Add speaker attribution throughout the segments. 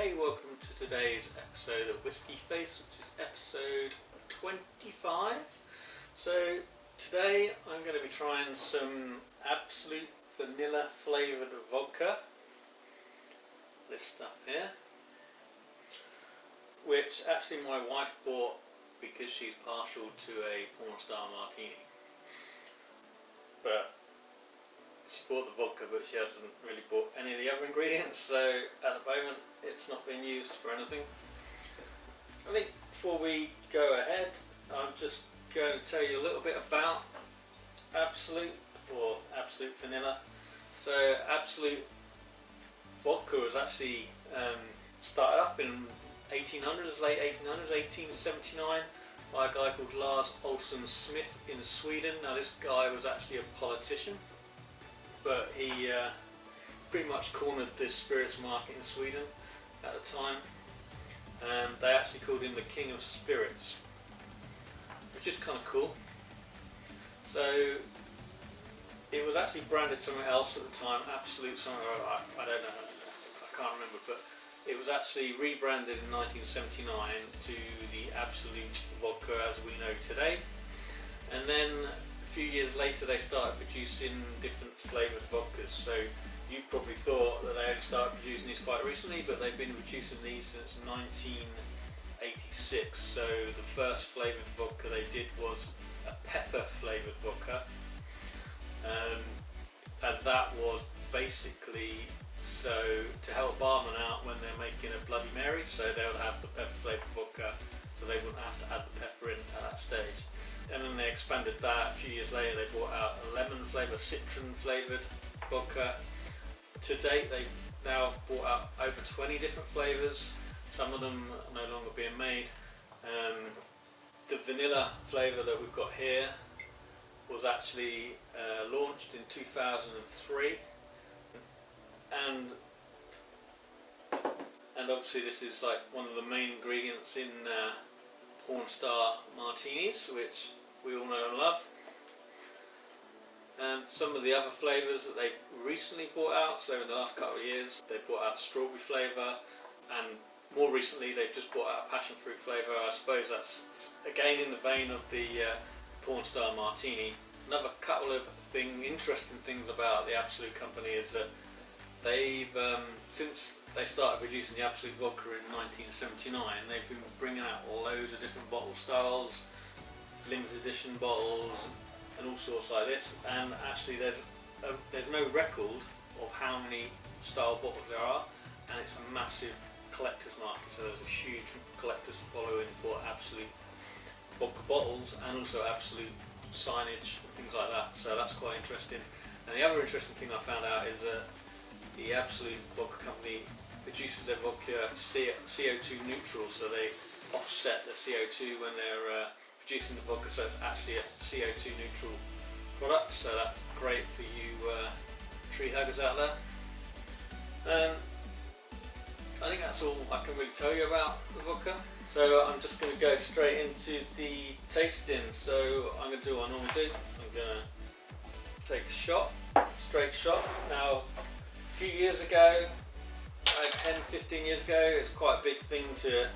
Speaker 1: Hey, welcome to today's episode of Whisky Face, which is episode 25. So today I'm going to be trying some Absolut Vanilla flavoured vodka, this stuff here, which actually my wife bought because she's partial to a porn star martini. But she bought the vodka, but she hasn't really bought any of the other ingredients, so at the moment it's not being used for anything. I think before we go ahead, I'm just going to tell you a little bit about Absolut, or Absolut Vanilla. So Absolut Vodka was actually started up in 1800s, late 1800s, 1879, by a guy called Lars Olsson Smith in Sweden. Now this guy was actually a politician, but he pretty much cornered this spirits market in Sweden at the time. They actually called him the King of Spirits, which is kind of cool. So it was actually branded something else at the time, Absolute something, I don't know, I can't remember, but it was actually rebranded in 1979 to the Absolut Vodka as we know today. And then a few years later they started producing different flavoured vodkas. So you probably thought that they only started producing these quite recently, but they've been producing these since 1986. So the first flavoured vodka they did was a pepper flavoured vodka, and that was basically so to help barmen out when they're making a Bloody Mary, so they would have the pepper flavoured vodka so they wouldn't have to add the pepper in at that stage. And then they expanded that. A few years later they brought out a lemon flavour, citron flavoured vodka. To date they've now brought out over 20 different flavours. Some of them are no longer being made. The vanilla flavour that we've got here was actually launched in 2003, and obviously this is like one of the main ingredients in porn star martinis, which we all know and love. And some of the other flavours that they've recently brought out, so in the last couple of years they brought out strawberry flavour, and more recently they've just brought out passion fruit flavour. I suppose that's again in the vein of the porn star martini. Another couple of interesting things about the Absolut company is that they've since they started producing the Absolut vodka in 1979, they've been bringing out loads of different bottle styles, limited edition bottles and all sorts like this. And actually there's no record of how many style bottles there are, and it's a massive collector's market, so there's a huge collector's following for Absolut vodka bottles and also Absolut signage and things like that, so that's quite interesting. And the other interesting thing I found out is that the Absolut vodka company produces their vodka CO2 neutral, so they offset the CO2 when they're producing the vodka, so it's actually a CO2 neutral product, so that's great for you tree huggers out there. I think that's all I can really tell you about the vodka, so I'm just going to go straight into the tasting. So I'm going to do what I normally do. I'm going to take a shot, straight shot. Now a few years ago, 10-15 years ago, it's quite a big thing to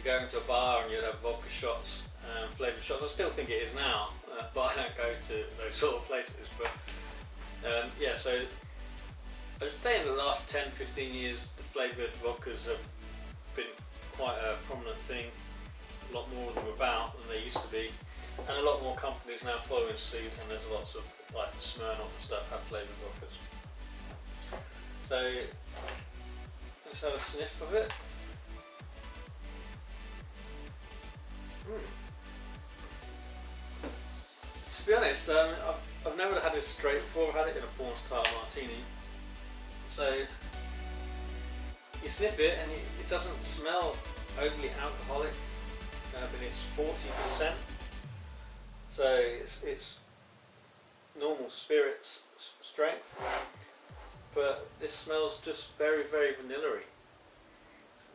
Speaker 1: go into a bar and you'd have vodka shots, flavoured shots. I still think it is now, but I don't go to those sort of places. But yeah, so I would say in the last 10-15 years the flavoured vodkas have been quite a prominent thing, a lot more of them about than they used to be, and a lot more companies now following suit, and there's lots of like Smirnoff and stuff have flavoured vodkas. So let's have a sniff of it. To be honest, I've never had this straight before. I've had it in a porn style martini. So you sniff it and it doesn't smell overly alcoholic. I mean, it's 40%, so it's normal spirits strength, but this smells just very, very vanilla-y. A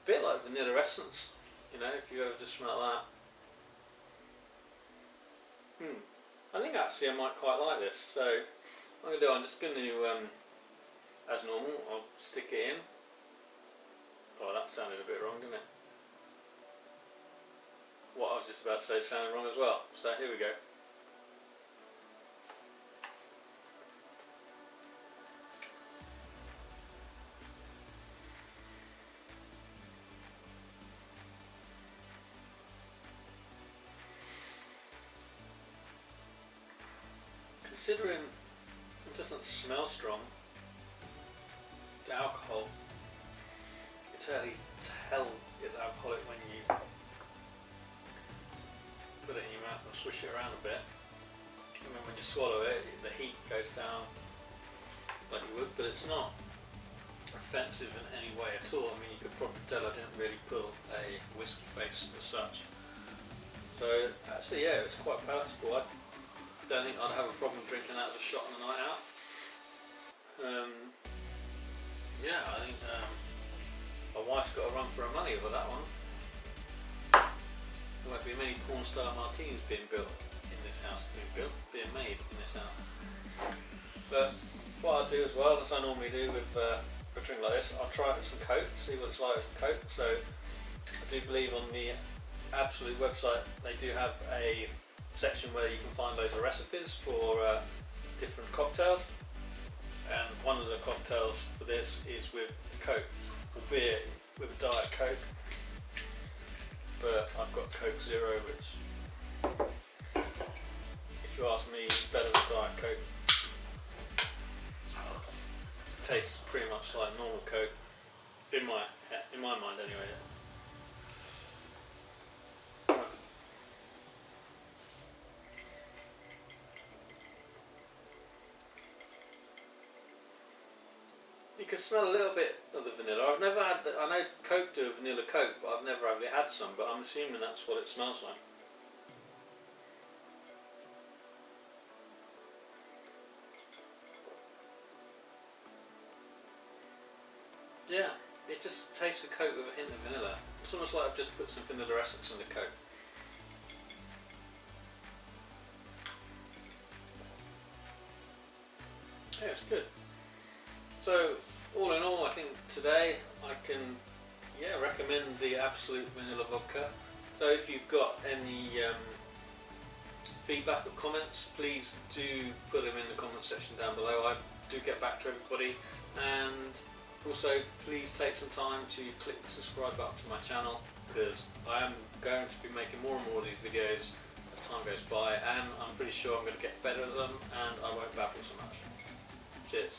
Speaker 1: bit like vanilla essence, you know, if you ever just smell that. I think actually I might quite like this, so what I'm going to do, I'm just going to, as normal, I'll stick it in. Oh, that that sounded a bit wrong, didn't it? What I was just about to say sounded wrong as well. So here we go. Considering it doesn't smell strong, the alcohol, you tell is alcoholic when you put it in your mouth and swish it around a bit, and then when you swallow it, the heat goes down like you would, but it's not offensive in any way at all. I mean, you could probably tell I didn't really pull a whiskey face as such. So actually, yeah, it's quite palatable. I don't think I'd have a problem drinking that as a shot on the night out. Yeah, I think my wife's got a run for her money over that one. There won't be many porn star martinis being built in this house, being made in this house. But what I'll do as well, as I normally do with a drink like this, I'll try it with some Coke, see what it's like with Coke. So I do believe on the Absolut website they do have a section where you can find loads of recipes for different cocktails, and one of the cocktails for this is with Coke, albeit with a Diet Coke, but I've got Coke Zero, which, if you ask me, is better than Diet Coke. It tastes pretty much like normal Coke, in my mind anyway. You can smell a little bit of the vanilla. I've never had, I know Coke do a vanilla Coke, but I've never actually had some, but I'm assuming that's what it smells like. Yeah, it just tastes of Coke with a hint of vanilla. It's almost like I've just put some vanilla essence in the Coke. Yeah, it's good. So, all in all, I think today I can recommend the Absolut Vanilla Vodka. So if you've got any feedback or comments, please do put them in the comment section down below. I do get back to everybody, and also please take some time to click the subscribe button to my channel, because I am going to be making more and more of these videos as time goes by, and I'm pretty sure I'm going to get better at them and I won't babble so much. Cheers.